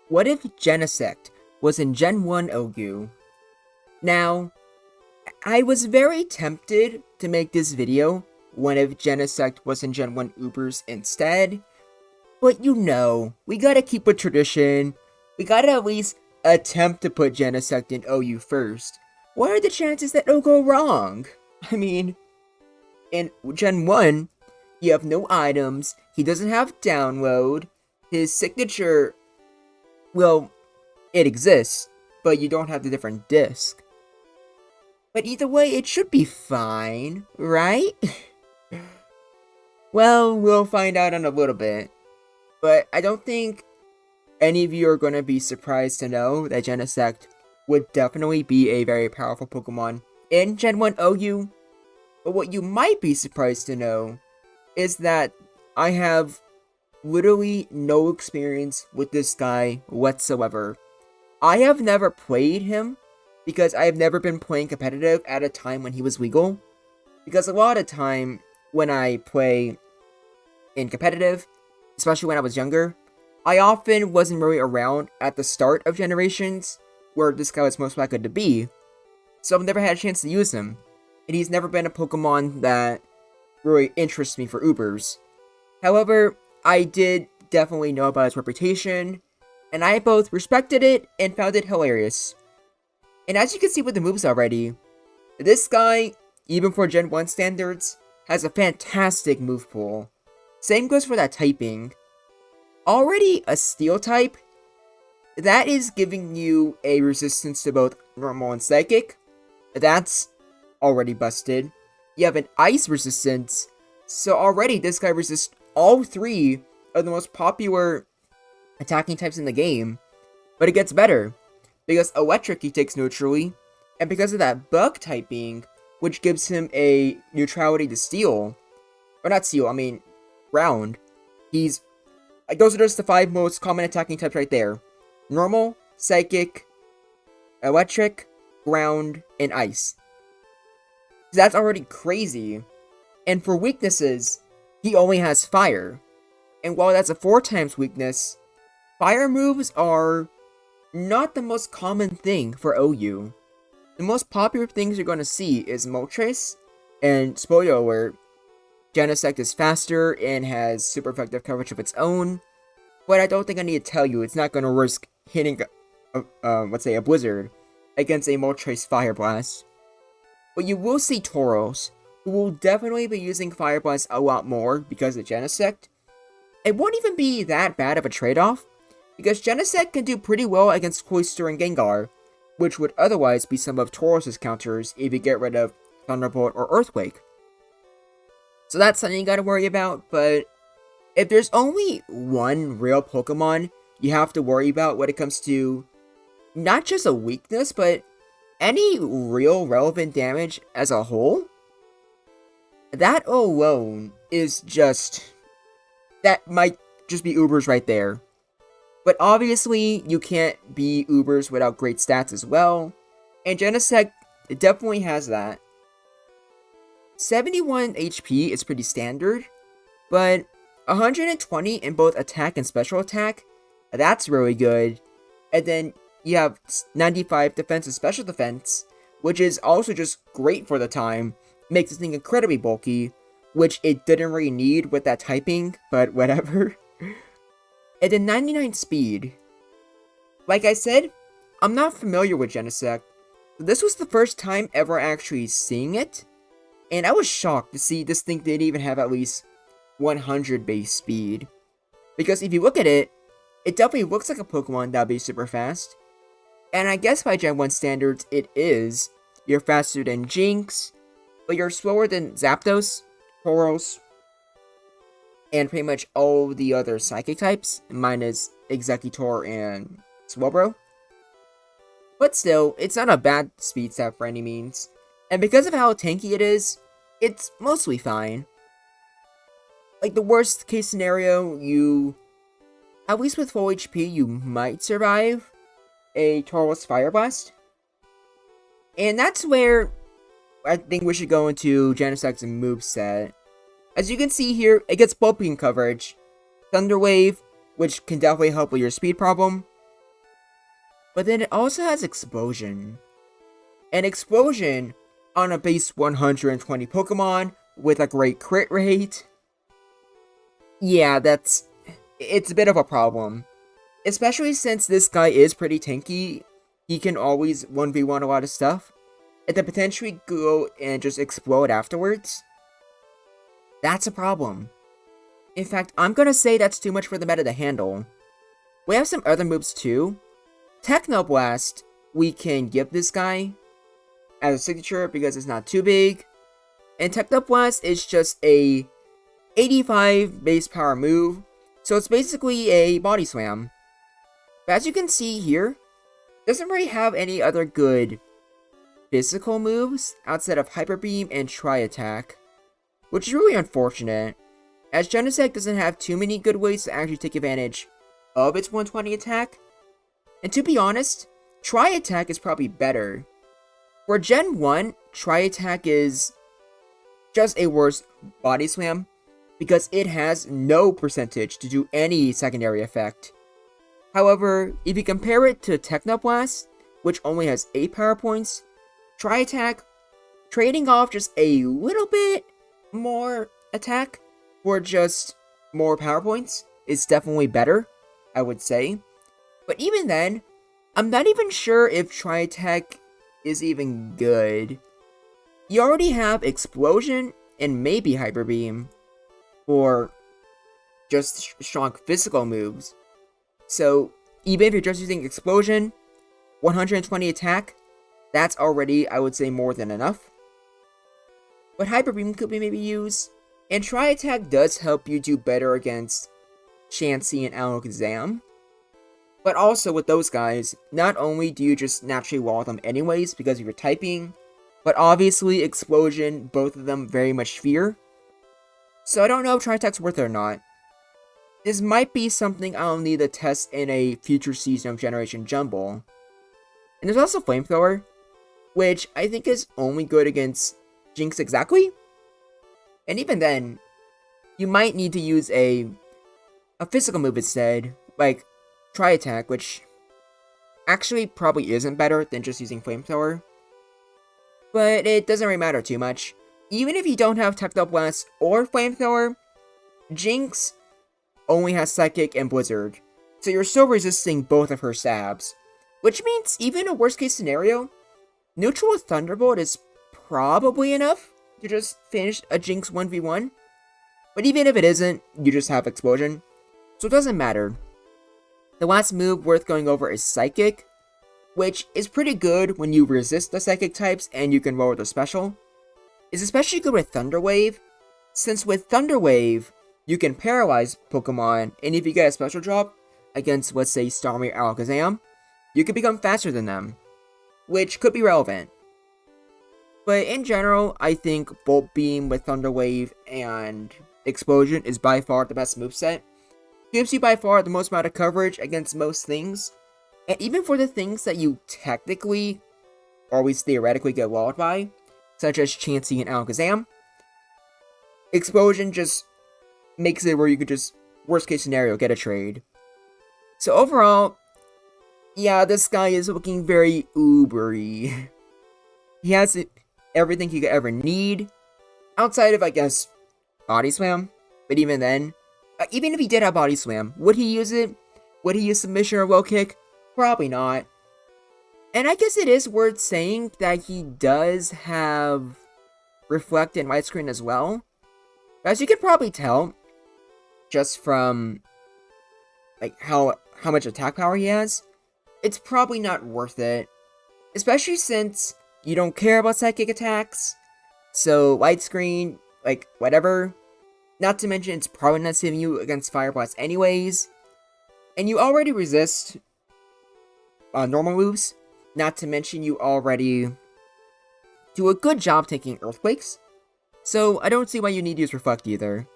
What if GENESECT was in Gen 1 OU? Now, I was very tempted to make this video when if GENESECT was in Gen 1 Ubers instead, but we gotta keep a tradition. We gotta at least attempt to put GENESECT in OU first. What are the chances that it'll go wrong? I mean, in Gen 1, you have no items, he doesn't have download, his signature, well, it exists, but you don't have the different disc. But either way, it should be fine, right? Well, we'll find out in a little bit. But I don't think any of you are going to be surprised to know that GENESECT would definitely be a very powerful Pokemon in Gen 1 OU. But what you might be surprised to know is that I have literally no experience with this guy whatsoever. I have never played him because I have never been playing competitive at a time when he was legal. Because a lot of time when I play in competitive, especially when I was younger, I often wasn't really around at the start of generations where this guy was most likely to be, so I've never had a chance to use him, and he's never been a Pokemon that really interests me for Ubers. However, I did definitely know about his reputation, and I both respected it and found it hilarious. And as you can see with the moves already, this guy, even for Gen 1 standards, has a fantastic move pool. Same goes for that typing. Already a Steel type, that is giving you a resistance to both Normal and Psychic. That's already busted. You have an Ice resistance, so already this guy resists all three of the most popular attacking types in the game. But it gets better, because Electric he takes neutrally, and because of that Bug typing, which gives him a neutrality to Steel, or not Steel, I mean Ground. Those are just the 5 most common attacking types right there. Normal, Psychic, Electric, Ground, and Ice. So that's already crazy. And for weaknesses, he only has Fire. And while that's a 4 times weakness, Fire moves are not the most common thing for OU. The most popular things you're going to see is Moltres, and spoiler alert, GENESECT is faster and has super effective coverage of its own, but I don't think I need to tell you it's not going to risk hitting, let's say, a Blizzard against a Moltres Fire Blast. But you will see Tauros, who will definitely be using Fire Blast a lot more because of GENESECT. It won't even be that bad of a trade-off, because GENESECT can do pretty well against Cloyster and Gengar, which would otherwise be some of Tauros' counters if you get rid of Thunderbolt or Earthquake. So that's something you gotta worry about, but if there's only one real Pokemon you have to worry about when it comes to not just a weakness, but any real relevant damage as a whole, that alone is that might just be Ubers right there. But obviously, you can't be Ubers without great stats as well, and GENESECT definitely has that. 71 HP is pretty standard, but 120 in both attack and special attack, that's really good. And then you have 95 defense and special defense, which is also just great for the time. Makes this thing incredibly bulky, which it didn't really need with that typing, but whatever. And then 99 speed. Like I said, I'm not familiar with GENESECT. This was the first time ever actually seeing it, and I was shocked to see this thing didn't even have at least 100 base speed. Because if you look at it, it definitely looks like a Pokemon that'd be super fast. And I guess by Gen 1 standards, it is. You're faster than Jinx, but you're slower than Zapdos, Tauros, and pretty much all the other Psychic types, minus Exeggutor and Swellow. But still, it's not a bad speed stat for any means. And because of how tanky it is, it's mostly fine. Like, the worst case scenario, at least with full HP, you might survive a Tauros Fire Blast. And that's where I think we should go into GENESECT's moveset. As you can see here, it gets bulking coverage, Thunder Wave, which can definitely help with your speed problem, But then it also has Explosion. And Explosion on a base 120 Pokemon with a great crit rate. Yeah, it's a bit of a problem. Especially since this guy is pretty tanky. He can always 1v1 a lot of stuff. And then potentially go and just explode afterwards. That's a problem. In fact, I'm gonna say that's too much for the meta to handle. We have some other moves too. Techno Blast, we can give this guy as a signature because it's not too big. And Techno Blast is just a 85 base power move. So it's basically a body slam. But as you can see here, doesn't really have any other good physical moves outside of Hyper Beam and Tri Attack, which is really unfortunate, as Genesect doesn't have too many good ways to actually take advantage of its 120 attack. And to be honest, Tri Attack is probably better. For Gen 1, Tri Attack is just a worse body slam because it has no percentage to do any secondary effect. However, if you compare it to Techno Blast, which only has 8 power points, Tri Attack, trading off just a little bit more attack for just more power points is definitely better, I would say. But even then, I'm not even sure if Tri Attack is even good. You already have Explosion and maybe Hyper Beam for just strong physical moves. So even if you're just using Explosion, 120 attack, that's already, I would say, more than enough. But Hyper Beam could be maybe used, and Tri Attack does help you do better against Chansey and Alakazam. But also with those guys, not only do you just naturally wall them anyways because of your typing, but obviously Explosion, both of them very much fear. So I don't know if Tri Attack's worth it or not. This might be something I'll need to test in a future season of Generation Jumble. And there's also Flamethrower, which I think is only good against Jinx exactly. And even then, you might need to use a physical move instead, like Tri Attack, which actually probably isn't better than just using Flamethrower. But it doesn't really matter too much. Even if you don't have Techno Blast or Flamethrower, Jinx only has Psychic and Blizzard, so you're still resisting both of her stabs. Which means, even in a worst case scenario, neutral with Thunderbolt is probably enough to just finish a Jinx 1v1. But even if it isn't, you just have Explosion, so it doesn't matter. The last move worth going over is Psychic, which is pretty good when you resist the Psychic types and you can lower the special. It's especially good with Thunder Wave, since with Thunder Wave, you can paralyze Pokemon, and if you get a special drop against, let's say, Starmie or Alakazam, you can become faster than them, which could be relevant. But in general, I think Volt Beam with Thunder Wave and Explosion is by far the best moveset. Gives you by far the most amount of coverage against most things, and even for the things that you technically, or always theoretically get walled by, such as Chansey and Alakazam, Explosion just makes it where you could just, worst case scenario, get a trade. So overall, yeah, this guy is looking very ubery. He has everything he could ever need, outside of, I guess, Body Slam. But even then, even if he did have Body Slam, would he use it? Would he use Submission or Low Kick? Probably not. And I guess it is worth saying that he does have Reflect and Widescreen as well. As you can probably tell, just from like how much attack power he has, it's probably not worth it. Especially since you don't care about psychic attacks. So Widescreen, like whatever. Not to mention it's probably not saving you against Fire Blast anyways. And you already resist normal moves. Not to mention you already do a good job taking Earthquakes. So I don't see why you need to use Reflect either.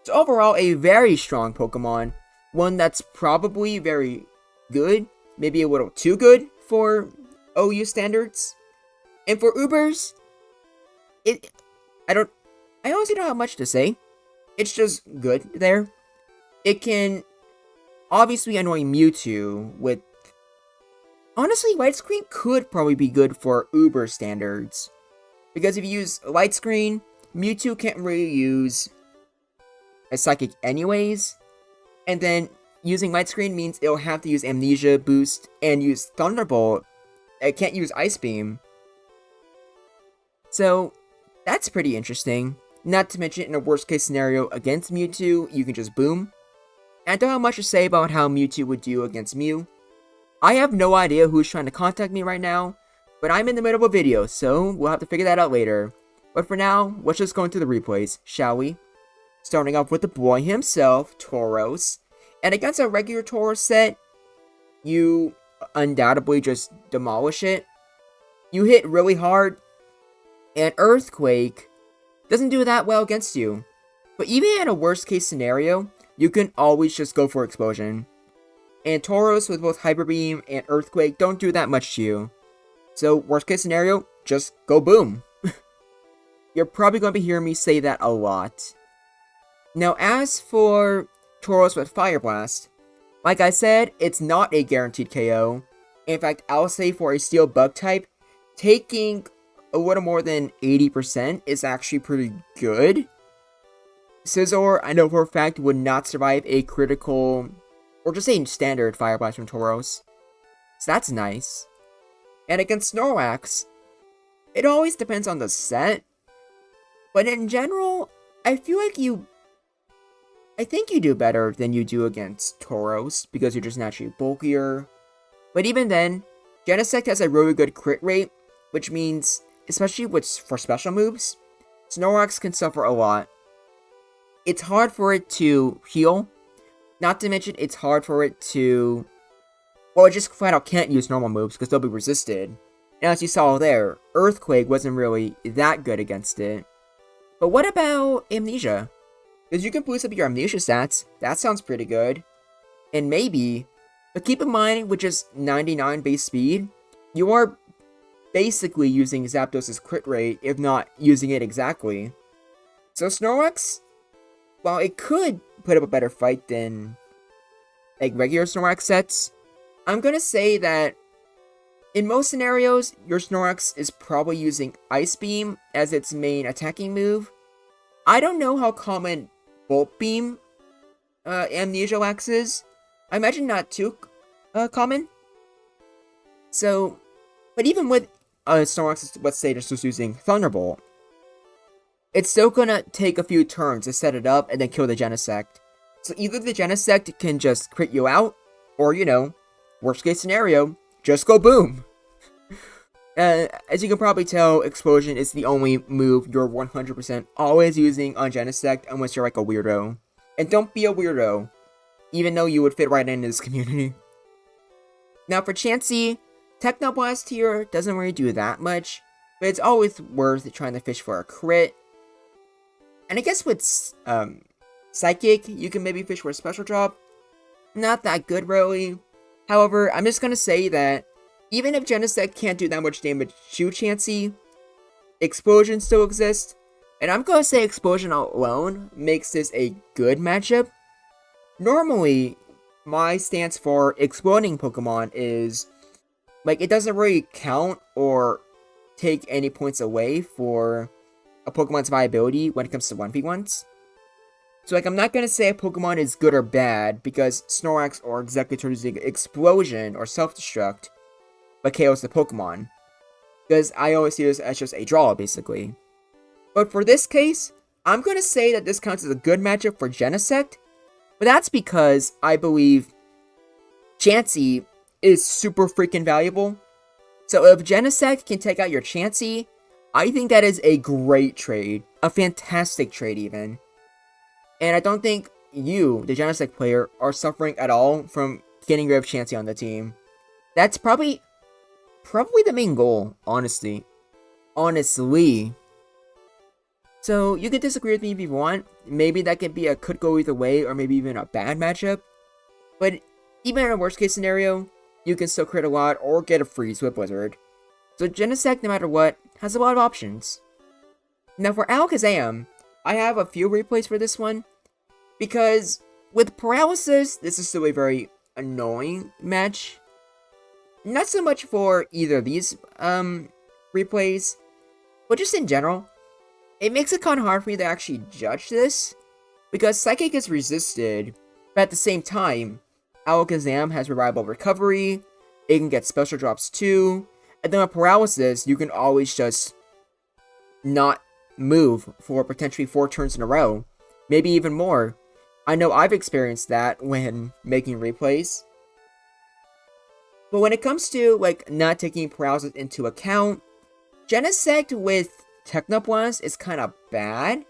So overall, a very strong Pokemon. One that's probably very good. Maybe a little too good for OU standards. And for Ubers, I honestly don't have much to say. It's just good there. It can obviously annoy Mewtwo with Honestly, widescreen could probably be good for Uber standards. Because if you use widescreen, Mewtwo can't really use a Psychic anyways. And then using widescreen means it'll have to use Amnesia Boost and use Thunderbolt. It can't use Ice Beam. So, that's pretty interesting. Not to mention, in a worst case scenario against Mewtwo, you can just boom. And I don't have much to say about how Mewtwo would do against Mew. I have no idea who's trying to contact me right now, but I'm in the middle of a video, so we'll have to figure that out later. But for now, let's just go into the replays, shall we? Starting off with the boy himself, Tauros. And against a regular Tauros set, you undoubtedly just demolish it. You hit really hard, and Earthquake doesn't do that well against you. But even in a worst case scenario, you can always just go for Explosion. And Tauros with both Hyper Beam and Earthquake don't do that much to you. So worst case scenario, just go boom. You're probably going to be hearing me say that a lot. Now as for Tauros with Fire Blast, like I said, it's not a guaranteed KO. In fact, I'll say for a Steel Bug type, taking a little more than 80% is actually pretty good. Scizor, I know for a fact, would not survive a critical, or just a standard Fire Blast from Tauros. So that's nice. And against Snorlax, it always depends on the set. But in general, I feel like I think you do better than you do against Tauros, because you're just naturally bulkier. But even then, Genesect has a really good crit rate, which means, especially for special moves, Snorlax can suffer a lot. It's hard for it to heal, not to mention it's hard for it to, well, it just flat out can't use normal moves because they'll be resisted. And as you saw there, Earthquake wasn't really that good against it. But what about Amnesia? Because you can boost up your Amnesia stats, that sounds pretty good. And maybe, but keep in mind with just 99 base speed, you are basically using Zapdos' crit rate, if not using it exactly. So Snorlax, while it could put up a better fight than like regular Snorlax sets, I'm gonna say that in most scenarios, your Snorlax is probably using Ice Beam as its main attacking move. I don't know how common Volt Beam Amnesia Lax is. I imagine not too common. So, but even with Snorlax, let's say, just using Thunderbolt, it's still gonna take a few turns to set it up and then kill the Genesect. So either the Genesect can just crit you out, or, you know, worst case scenario, just go boom. As you can probably tell, Explosion is the only move you're 100% always using on Genesect unless you're like a weirdo. And don't be a weirdo, even though you would fit right into this community. Now for Chansey, Technoblast here doesn't really do that much, but it's always worth trying to fish for a crit. And I guess with Psychic, you can maybe fish for a special drop. Not that good really. However, I'm just gonna say that even if Genesect can't do that much damage to Chansey, Explosion still exists. And I'm gonna say Explosion alone makes this a good matchup. Normally, my stance for exploding Pokemon is, like, it doesn't really count or take any points away for a Pokemon's viability when it comes to 1v1s. So, like, I'm not gonna say a Pokemon is good or bad because Snorlax or Executor using Explosion or Self-Destruct but KOs the Pokemon. Because I always see this as just a draw, basically. But for this case, I'm gonna say that this counts as a good matchup for Genesect, but that's because I believe Chansey is super freaking valuable. So if Genesect can take out your Chansey, I think that is a great trade. A fantastic trade, even. And I don't think you, the Genesect player, are suffering at all from getting rid of Chansey on the team. That's probably the main goal, honestly. So, you can disagree with me if you want. Maybe that could go either way, or maybe even a bad matchup. But even in a worst case scenario, you can still crit a lot or get a freeze with Blizzard. So Genesect, no matter what, has a lot of options. Now for Alakazam, I have a few replays for this one. Because with Paralysis, this is still a very annoying match. not so much for either of these replays, but just in general, it makes it kind of hard for me to actually judge this, because Psychic is resisted, but at the same time, Alakazam has reliable recovery, it can get special drops too, and then with Paralysis, you can always just not move for potentially 4 turns in a row, maybe even more. I know I've experienced that when making replays. But when it comes to, like, not taking Paralysis into account, Genesect with Technoblast is kind of bad,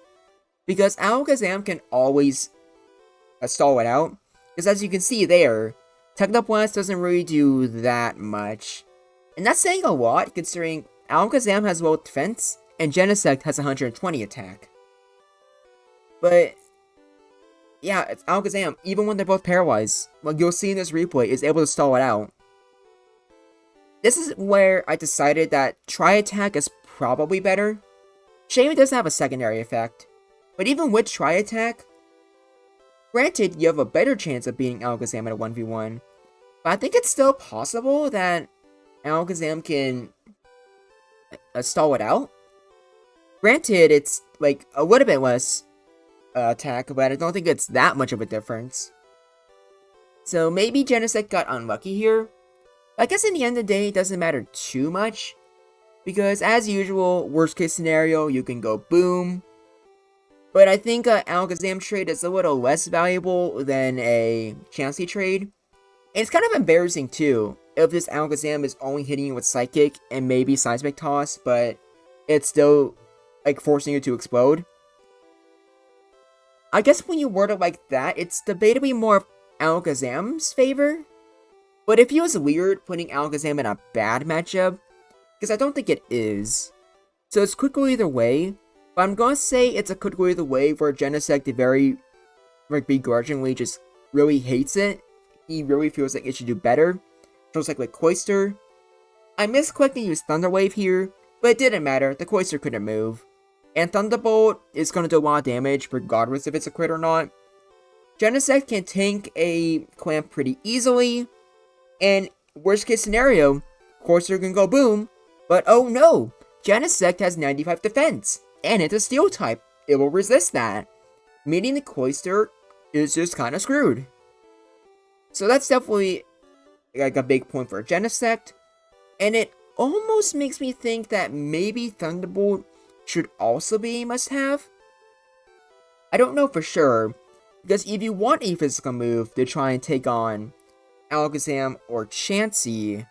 because Alakazam can always stall it out. Because as you can see there, Technoblast doesn't really do that much. And that's saying a lot, considering Alakazam has low defense, and Genesect has 120 attack. But yeah, it's Alakazam, even when they're both paralyzed, like you'll see in this replay, is able to stall it out. This is where I decided that Tri-Attack is probably better. Shame it doesn't have a secondary effect, but even with Tri-Attack, granted you have a better chance of beating Alakazam in a 1v1, but I think it's still possible that Alakazam can stall it out. Granted, it's like a little bit less attack, but I don't think it's that much of a difference. So maybe Genesect got unlucky here. I guess in the end of the day, it doesn't matter too much, because as usual, worst case scenario, you can go boom. But I think Alakazam trade is a little less valuable than a Chansey trade. And it's kind of embarrassing too, if this Alakazam is only hitting you with Psychic and maybe Seismic Toss, but it's still like forcing you to explode. I guess when you word it like that, it's debatably more Alakazam's favor. But it feels weird putting Alakazam in a bad matchup, because I don't think it is. So it's critical either way, but I'm gonna say it's a critical either way where Genesect very, like, begrudgingly just really hates it. He really feels like it should do better. Just like with Cloyster. I misclicked and used Thunder Wave here, but it didn't matter, the Cloyster couldn't move. And Thunderbolt is gonna do a lot of damage regardless if it's a crit or not. Genesect can tank a Clamp pretty easily. And worst case scenario, Cloyster can go boom, but oh no, Genesect has 95 defense, and it's a steel type, it will resist that, meaning the Cloyster is just kinda screwed. So that's definitely like a big point for Genesect, and it almost makes me think that maybe Thunderbolt should also be a must-have. I don't know for sure, because if you want a physical move to try and take on Alakazam or Chansey,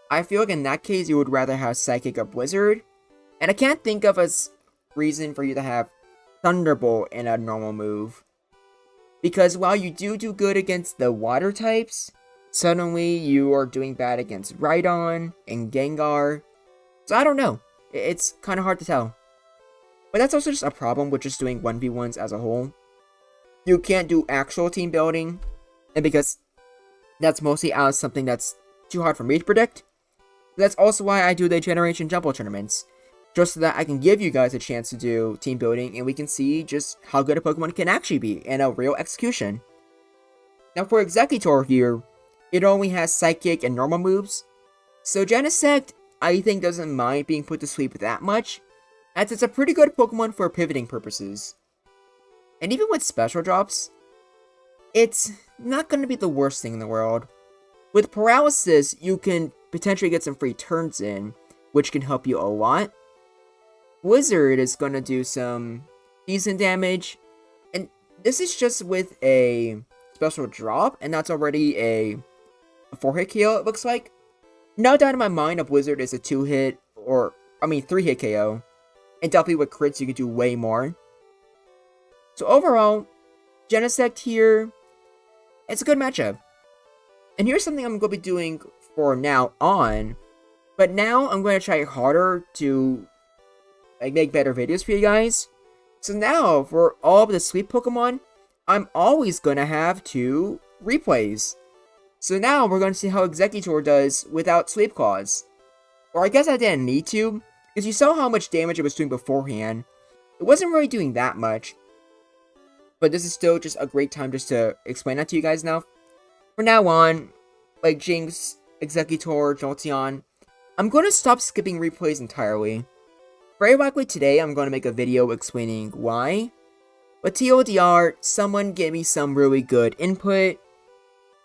I feel like in that case you would rather have Psychic or Blizzard, and I can't think of a reason for you to have Thunderbolt in a normal move. Because while you do good against the water types, suddenly you are doing bad against Rhydon and Gengar, so I don't know, it's kind of hard to tell. But that's also just a problem with just doing 1v1s as a whole. You can't do actual team building, and because that's mostly out of something that's too hard for me to predict. That's also why I do the Generation Jumble tournaments, just so that I can give you guys a chance to do team building and we can see just how good a Pokemon can actually be in a real execution. Now for Exeggutor here, it only has Psychic and normal moves, so Genesect I think doesn't mind being put to sleep that much, as it's a pretty good Pokemon for pivoting purposes. And even with special drops, it's not going to be the worst thing in the world. With Paralysis, you can potentially get some free turns in, which can help you a lot. Blizzard is going to do some decent damage, and this is just with a special drop, and that's already a 4-hit KO, it looks like. No doubt in my mind, a Blizzard is a 2-hit, or, 3-hit KO, and definitely with crits, you can do way more. So overall, Genesect here, it's a good matchup. And here's something I'm going to be doing for now on. But now I'm going to try harder to make better videos for you guys. So now, for all of the sleep Pokemon, I'm always going to have 2 replays. So now we're going to see how Exeggutor does without Sleep Claws. Or I guess I didn't need to, because you saw how much damage it was doing beforehand. It wasn't really doing that much. But this is still just a great time just to explain that to you guys now. From now on, like Jinx, Executor, Jolteon, I'm going to stop skipping replays entirely. Very likely today I'm going to make a video explaining why. But TLDR, someone gave me some really good input,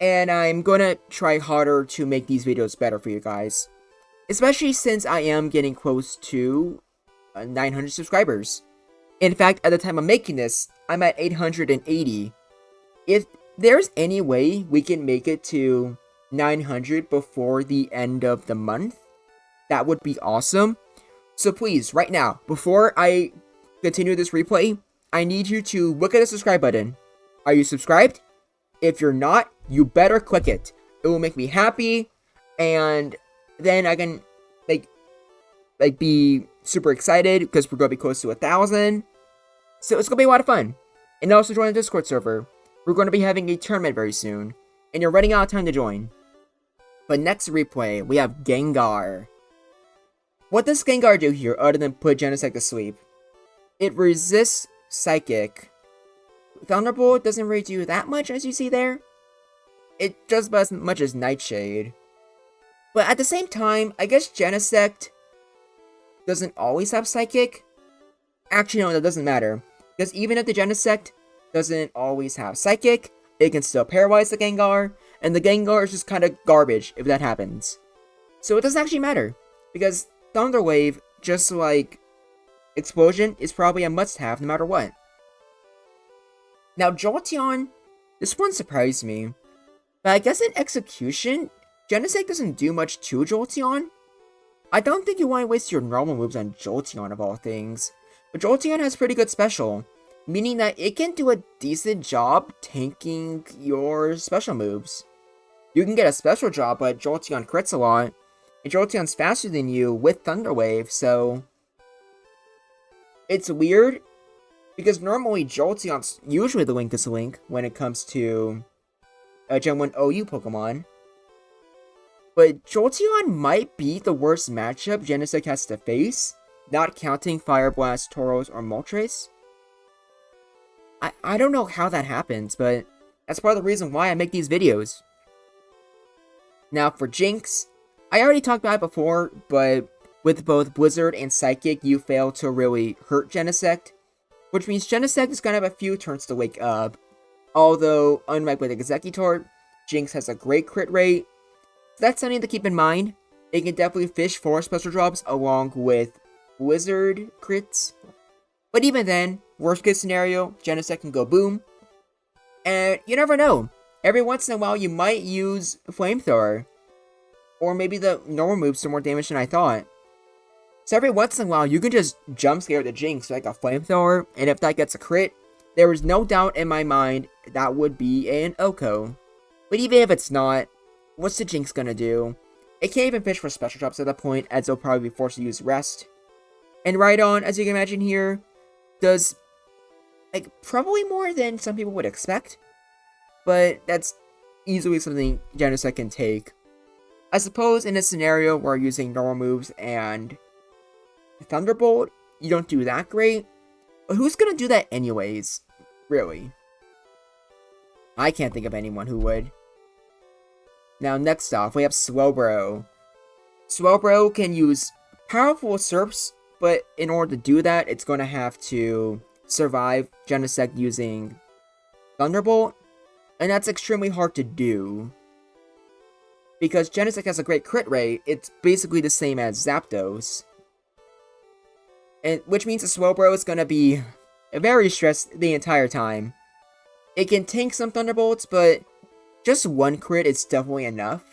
and I'm going to try harder to make these videos better for you guys. Especially since I am getting close to 900 subscribers. In fact, at the time of making this, I'm at 880. If there's any way we can make it to 900 before the end of the month, that would be awesome. So please, right now, before I continue this replay, I need you to look at the subscribe button. Are you subscribed? If you're not, you better click it. It will make me happy, and then I can be super excited because we're going to be close to 1,000. So it's going to be a lot of fun. And also join the Discord server. We're going to be having a tournament very soon, and you're running out of time to join. But next replay, we have Gengar. What does Gengar do here other than put Genesect to sleep? It resists Psychic. Thunderbolt doesn't really do that much, as you see there. It does about as much as Nightshade. But at the same time, I guess Genesect doesn't always have Psychic. Actually, no, that doesn't matter. Because even if the Genesect doesn't always have Psychic, it can still paralyze the Gengar, and the Gengar is just kind of garbage if that happens. So it doesn't actually matter, because Thunder Wave, just like Explosion, is probably a must-have no matter what. Now Jolteon, this one surprised me, but I guess in execution, Genesect doesn't do much to Jolteon. I don't think you want to waste your normal moves on Jolteon of all things, but Jolteon has pretty good special, meaning that it can do a decent job tanking your special moves. You can get a special job, but Jolteon crits a lot, and Jolteon's faster than you with Thunder Wave, so it's weird, because normally Jolteon's usually the weakest link when it comes to Gen 1 OU Pokemon. But Jolteon might be the worst matchup Genesect has to face, not counting Fire Blast, Tauros, or Moltres. I don't know how that happens, but that's part of the reason why I make these videos. Now for Jinx, I already talked about it before, but with both Blizzard and Psychic, you fail to really hurt Genesect, which means Genesect is going to have a few turns to wake up. Although, unlike with Executor, Jinx has a great crit rate, so that's something to keep in mind. It can definitely fish for special drops along with Blizzard crits. But even then, worst case scenario, Genesect can go boom. And you never know. Every once in a while, you might use Flamethrower. Or maybe the normal moves do more damage than I thought. So every once in a while, you can just jump scare the Jinx like a Flamethrower, and if that gets a crit, there is no doubt in my mind that would be an Oko. But even if it's not, what's the Jinx gonna do? It can't even fish for special drops at that point, as it'll probably be forced to use Rest. And Rhydon, as you can imagine here, does probably more than some people would expect. But that's easily something Genesect can take. I suppose in a scenario where using normal moves and Thunderbolt, you don't do that great. But who's gonna do that anyways? Really? I can't think of anyone who would. Now next off, we have Slowbro. Slowbro can use powerful Usurps, but in order to do that, it's gonna have to survive Genesect using Thunderbolt, and that's extremely hard to do. Because Genesect has a great crit rate, it's basically the same as Zapdos. And which means the Slowbro is gonna be very stressed the entire time. It can tank some Thunderbolts, but just one crit is definitely enough.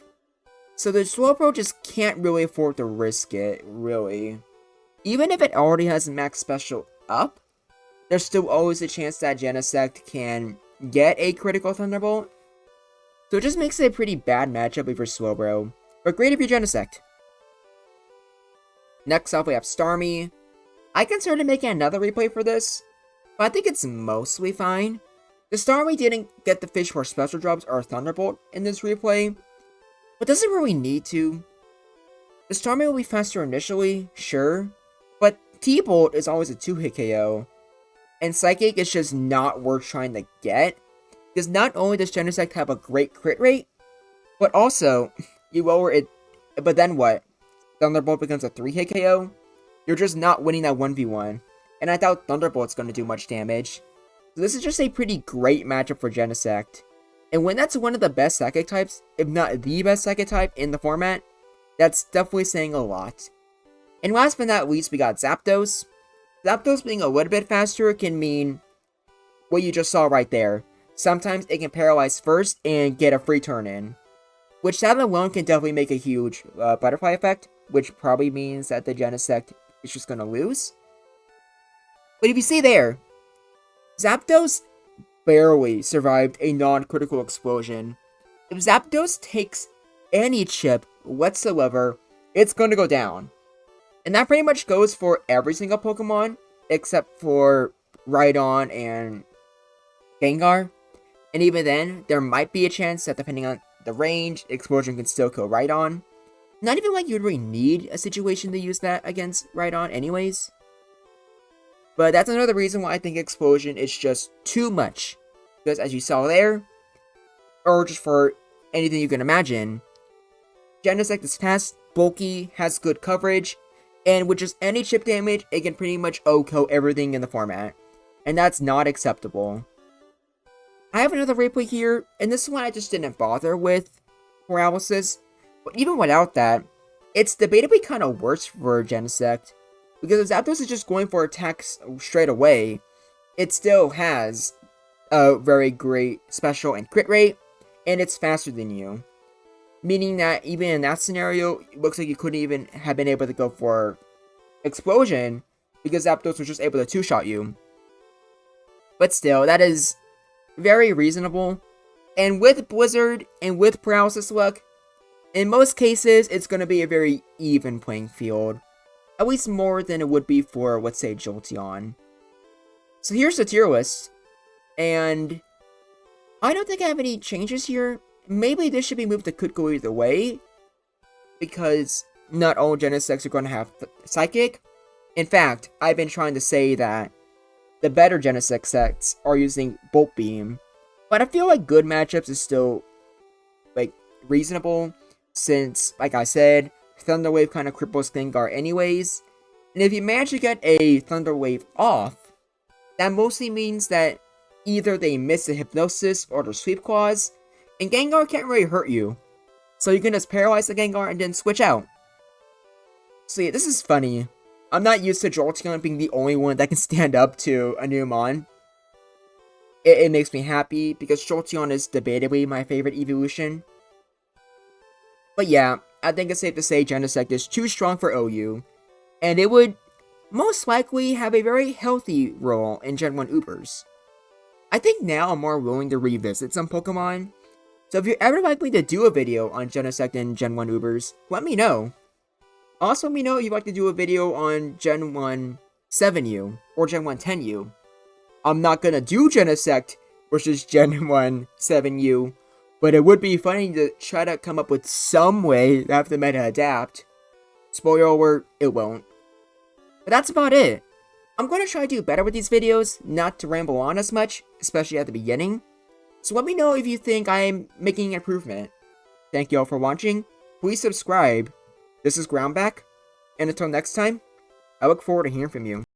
So the Slowbro just can't really afford to risk it, really. Even if it already has max special up, there's still always a chance that Genesect can get a critical Thunderbolt. So it just makes it a pretty bad matchup for Slowbro, but great if you're Genesect. Next up we have Starmie. I considered making another replay for this, but I think it's mostly fine. The Starmie didn't get the fish for special drops or Thunderbolt in this replay, but doesn't really need to. The Starmie will be faster initially, sure, but T-Bolt is always a 2-hit KO, and Psychic is just not worth trying to get, because not only does Genesect have a great crit rate, but also, you lower it, but then what? Thunderbolt becomes a 3-hit KO? You're just not winning that 1v1. And I doubt Thunderbolt's going to do much damage. So this is just a pretty great matchup for Genesect. And when that's one of the best Psychic types, if not the best Psychic type in the format, that's definitely saying a lot. And last but not least, we got Zapdos. Zapdos being a little bit faster can mean what you just saw right there. Sometimes it can paralyze first and get a free turn in. Which that alone can definitely make a huge butterfly effect, which probably means that the Genesect is just going to lose. But if you see there, Zapdos barely survived a non-critical explosion. If Zapdos takes any chip whatsoever, it's going to go down. And that pretty much goes for every single Pokemon, except for Rhydon and Gengar. And even then, there might be a chance that depending on the range, Explosion can still kill Rhydon. Not even like you'd really need a situation to use that against Rhydon anyways. But that's another reason why I think Explosion is just too much. Because as you saw there, or just for anything you can imagine, Genesect is fast, bulky, has good coverage, and with just any chip damage, it can pretty much OHKO everything in the format. And that's not acceptable. I have another replay here, and this one I just didn't bother with paralysis. But even without that, it's debatably kind of worse for Genesect. Because if Zapdos is just going for attacks straight away, it still has a very great special and crit rate, and it's faster than you. Meaning that even in that scenario, it looks like you couldn't even have been able to go for Explosion, because Zapdos was just able to two-shot you. But still, that is very reasonable. And with Blizzard and with Paralysis luck, in most cases, it's going to be a very even playing field. At least more than it would be for, let's say, Jolteon. So here's the tier list. And I don't think I have any changes here. Maybe this should be moved to could go either way. Because not all Genesects are going to have Psychic. In fact, I've been trying to say that the better Genesect sets are using Bolt Beam. But I feel like good matchups is still, like, reasonable. Since, like I said, Thunder Wave kind of cripples Gengar anyways. And if you manage to get a Thunder Wave off, that mostly means that either they miss the Hypnosis or the Sweep Claws, and Gengar can't really hurt you. So you can just paralyze the Gengar and then switch out. So yeah, this is funny. I'm not used to Jolteon being the only one that can stand up to a new Mon. It makes me happy, because Jolteon is debatably my favorite evolution. But yeah, I think it's safe to say Genesect is too strong for OU, and it would most likely have a very healthy role in Gen 1 Ubers. I think now I'm more willing to revisit some Pokemon, so if you're ever like me to do a video on Genesect and Gen 1 Ubers, let me know. Also let me know if you'd like to do a video on Gen 1 7U or Gen 1 10U. I'm not gonna do Genesect versus Gen 1 7U, but it would be funny to try to come up with some way to have the meta adapt. Spoiler alert, it won't. But that's about it. I'm going to try to do better with these videos, not to ramble on as much, especially at the beginning. So let me know if you think I'm making an improvement. Thank you all for watching. Please subscribe. This is Groundback, and until next time, I look forward to hearing from you.